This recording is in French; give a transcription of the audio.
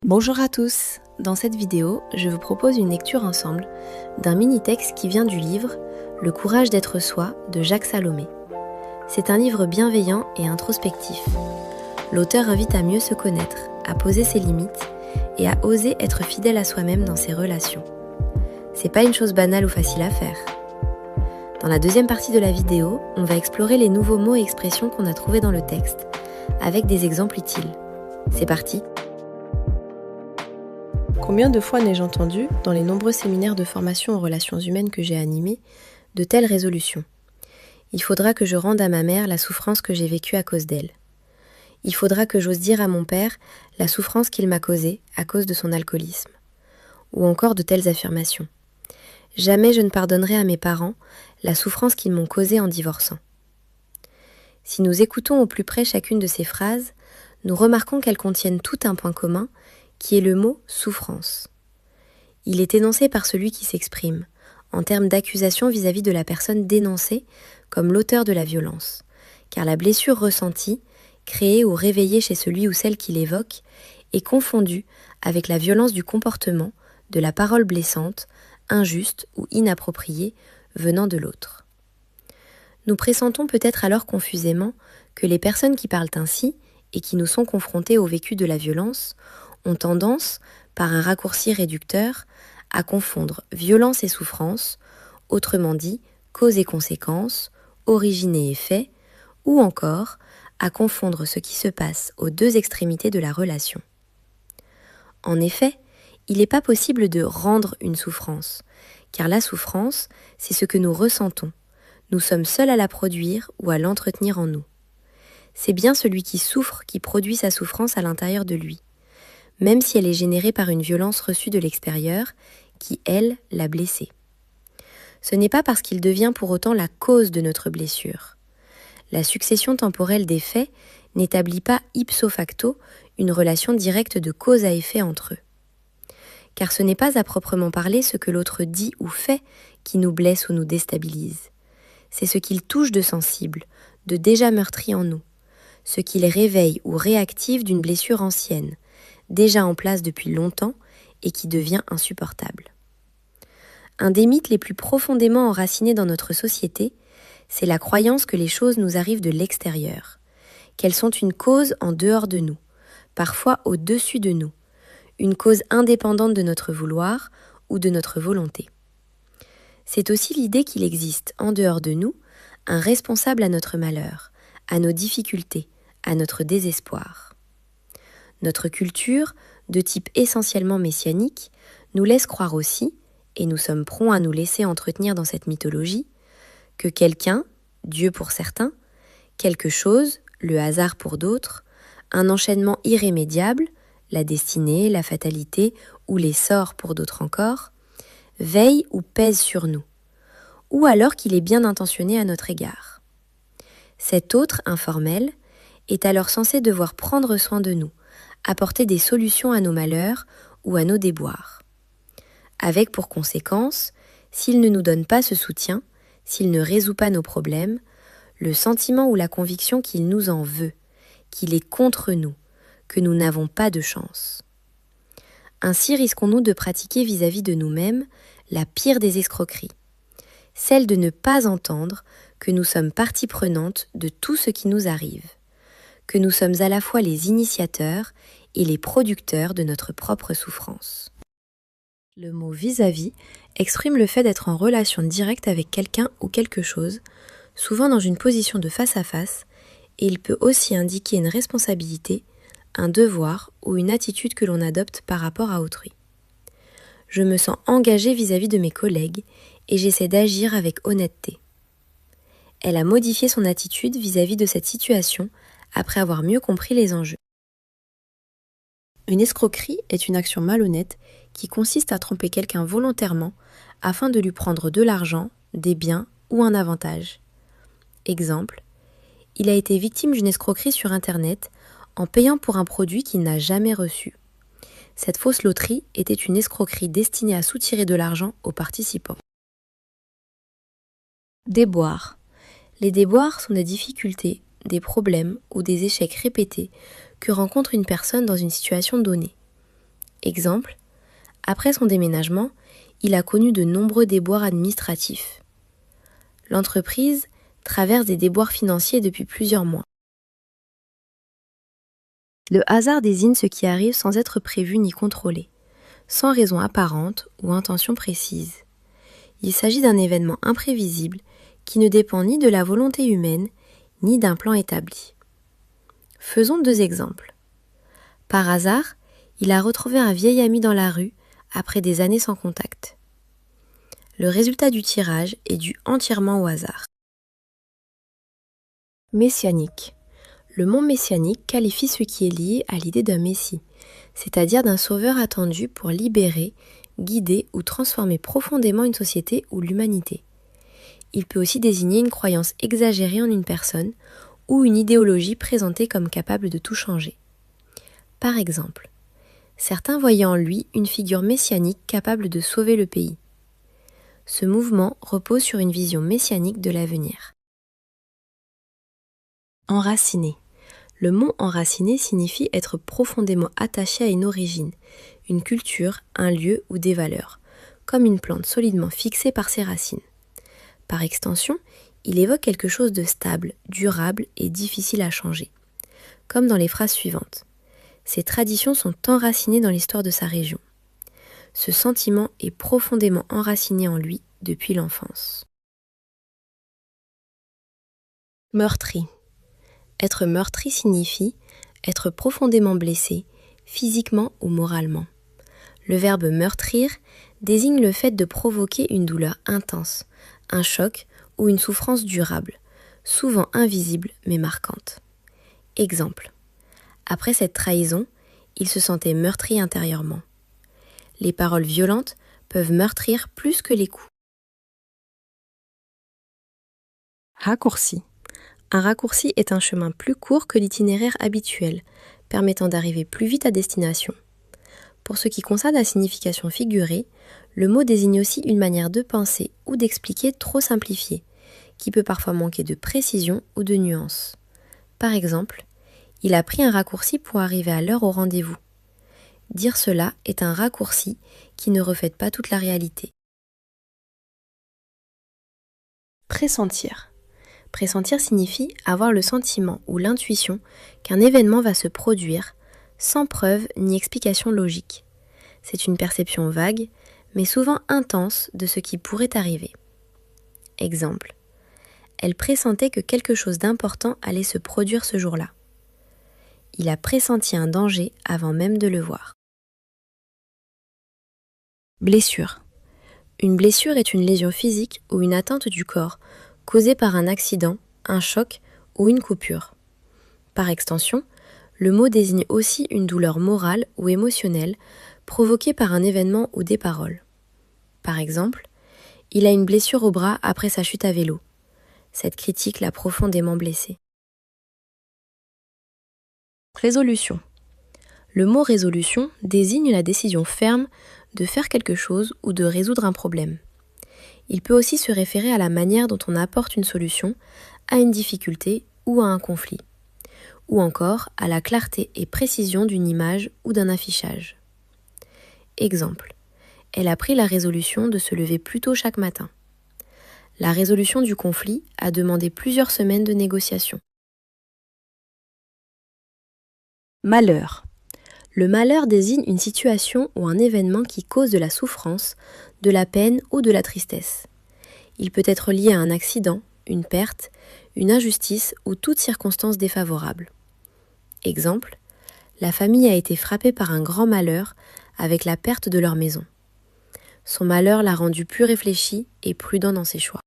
Bonjour à tous. Dans cette vidéo, je vous propose une lecture ensemble d'un mini-texte qui vient du livre « Le courage d'être soi » de Jacques Salomé. C'est un livre bienveillant et introspectif. L'auteur invite à mieux se connaître, à poser ses limites et à oser être fidèle à soi-même dans ses relations. C'est pas une chose banale ou facile à faire. Dans la deuxième partie de la vidéo, on va explorer les nouveaux mots et expressions qu'on a trouvés dans le texte, avec des exemples utiles. C'est parti! Combien de fois n'ai-je entendu, dans les nombreux séminaires de formation aux relations humaines que j'ai animés, de telles résolutions. Il faudra que je rende à ma mère la souffrance que j'ai vécue à cause d'elle. Il faudra que j'ose dire à mon père la souffrance qu'il m'a causée à cause de son alcoolisme. Ou encore de telles affirmations. Jamais je ne pardonnerai à mes parents la souffrance qu'ils m'ont causée en divorçant. Si nous écoutons au plus près chacune de ces phrases, nous remarquons qu'elles contiennent tout un point commun, qui est le mot « souffrance ». Il est énoncé par celui qui s'exprime, en termes d'accusation vis-à-vis de la personne dénoncée comme l'auteur de la violence, car la blessure ressentie, créée ou réveillée chez celui ou celle qui l'évoque, est confondue avec la violence du comportement, de la parole blessante, injuste ou inappropriée venant de l'autre. Nous pressentons peut-être alors confusément que les personnes qui parlent ainsi et qui nous sont confrontées au vécu de la violence ont tendance, par un raccourci réducteur, à confondre violence et souffrance, autrement dit, cause et conséquence, origine et effet, ou encore à confondre ce qui se passe aux deux extrémités de la relation. En effet, il n'est pas possible de rendre une souffrance, car la souffrance, c'est ce que nous ressentons. Nous sommes seuls à la produire ou à l'entretenir en nous. C'est bien celui qui souffre qui produit sa souffrance à l'intérieur de lui, même si elle est générée par une violence reçue de l'extérieur, qui, elle, l'a blessé. Ce n'est pas parce qu'il devient pour autant la cause de notre blessure. La succession temporelle des faits n'établit pas ipso facto une relation directe de cause à effet entre eux. Car ce n'est pas à proprement parler ce que l'autre dit ou fait qui nous blesse ou nous déstabilise. C'est ce qu'il touche de sensible, de déjà meurtri en nous, ce qu'il réveille ou réactive d'une blessure ancienne, déjà en place depuis longtemps et qui devient insupportable. Un des mythes les plus profondément enracinés dans notre société, c'est la croyance que les choses nous arrivent de l'extérieur, qu'elles sont une cause en dehors de nous, parfois au-dessus de nous, une cause indépendante de notre vouloir ou de notre volonté. C'est aussi l'idée qu'il existe, en dehors de nous, un responsable à notre malheur, à nos difficultés, à notre désespoir. Notre culture, de type essentiellement messianique, nous laisse croire aussi, et nous sommes prompts à nous laisser entretenir dans cette mythologie, que quelqu'un, Dieu pour certains, quelque chose, le hasard pour d'autres, un enchaînement irrémédiable, la destinée, la fatalité ou les sorts pour d'autres encore, veille ou pèse sur nous, ou alors qu'il est bien intentionné à notre égard. Cet autre, informel, est alors censé devoir prendre soin de nous, apporter des solutions à nos malheurs ou à nos déboires. Avec pour conséquence, s'il ne nous donne pas ce soutien, s'il ne résout pas nos problèmes, le sentiment ou la conviction qu'il nous en veut, qu'il est contre nous, que nous n'avons pas de chance. Ainsi risquons-nous de pratiquer vis-à-vis de nous-mêmes la pire des escroqueries, celle de ne pas entendre que nous sommes partie prenante de tout ce qui nous arrive, que nous sommes à la fois les initiateurs et les producteurs de notre propre souffrance. Le mot vis-à-vis exprime le fait d'être en relation directe avec quelqu'un ou quelque chose, souvent dans une position de face à face, et il peut aussi indiquer une responsabilité, un devoir ou une attitude que l'on adopte par rapport à autrui. Je me sens engagée vis-à-vis de mes collègues et j'essaie d'agir avec honnêteté. Elle a modifié son attitude vis-à-vis de cette situation après avoir mieux compris les enjeux. Une escroquerie est une action malhonnête qui consiste à tromper quelqu'un volontairement afin de lui prendre de l'argent, des biens ou un avantage. Exemple, il a été victime d'une escroquerie sur Internet en payant pour un produit qu'il n'a jamais reçu. Cette fausse loterie était une escroquerie destinée à soutirer de l'argent aux participants. Déboires. Les déboires sont des difficultés, des problèmes ou des échecs répétés que rencontre une personne dans une situation donnée. Exemple, après son déménagement, il a connu de nombreux déboires administratifs. L'entreprise traverse des déboires financiers depuis plusieurs mois. Le hasard désigne ce qui arrive sans être prévu ni contrôlé, sans raison apparente ou intention précise. Il s'agit d'un événement imprévisible qui ne dépend ni de la volonté humaine, ni d'un plan établi. Faisons 2 exemples. Par hasard, il a retrouvé un vieil ami dans la rue après des années sans contact. Le résultat du tirage est dû entièrement au hasard. Messianique. Le mot messianique qualifie ce qui est lié à l'idée d'un messie, c'est-à-dire d'un sauveur attendu pour libérer, guider ou transformer profondément une société ou l'humanité. Il peut aussi désigner une croyance exagérée en une personne ou une idéologie présentée comme capable de tout changer. Par exemple, certains voyaient en lui une figure messianique capable de sauver le pays. Ce mouvement repose sur une vision messianique de l'avenir. Enraciné. Le mot enraciné signifie être profondément attaché à une origine, une culture, un lieu ou des valeurs, comme une plante solidement fixée par ses racines. Par extension, il évoque quelque chose de stable, durable et difficile à changer. Comme dans les phrases suivantes. Ces traditions sont enracinées dans l'histoire de sa région. Ce sentiment est profondément enraciné en lui depuis l'enfance. Meurtri. Être meurtri signifie être profondément blessé, physiquement ou moralement. Le verbe meurtrir désigne le fait de provoquer une douleur intense, un choc ou une souffrance durable, souvent invisible mais marquante. Exemple. Après cette trahison, il se sentait meurtri intérieurement. Les paroles violentes peuvent meurtrir plus que les coups. Raccourci. Un raccourci est un chemin plus court que l'itinéraire habituel, permettant d'arriver plus vite à destination. Pour ce qui concerne la signification figurée, le mot désigne aussi une manière de penser ou d'expliquer trop simplifiée, qui peut parfois manquer de précision ou de nuance. Par exemple, il a pris un raccourci pour arriver à l'heure au rendez-vous. Dire cela est un raccourci qui ne reflète pas toute la réalité. Pressentir. Pressentir signifie avoir le sentiment ou l'intuition qu'un événement va se produire sans preuve ni explication logique. C'est une perception vague, mais souvent intense de ce qui pourrait arriver. Exemple. Elle pressentait que quelque chose d'important allait se produire ce jour-là. Il a pressenti un danger avant même de le voir. Blessure. Une blessure est une lésion physique ou une atteinte du corps causée par un accident, un choc ou une coupure. Par extension, le mot désigne aussi une douleur morale ou émotionnelle provoquée par un événement ou des paroles. Par exemple, il a une blessure au bras après sa chute à vélo. Cette critique l'a profondément blessé. Résolution. Le mot résolution désigne la décision ferme de faire quelque chose ou de résoudre un problème. Il peut aussi se référer à la manière dont on apporte une solution à une difficulté ou à un conflit, ou encore à la clarté et précision d'une image ou d'un affichage. Exemple. Elle a pris la résolution de se lever plus tôt chaque matin. La résolution du conflit a demandé plusieurs semaines de négociations. Malheur. Le malheur désigne une situation ou un événement qui cause de la souffrance, de la peine ou de la tristesse. Il peut être lié à un accident, une perte, une injustice ou toute circonstance défavorable. Exemple, la famille a été frappée par un grand malheur avec la perte de leur maison. Son malheur l'a rendu plus réfléchi et prudent dans ses choix.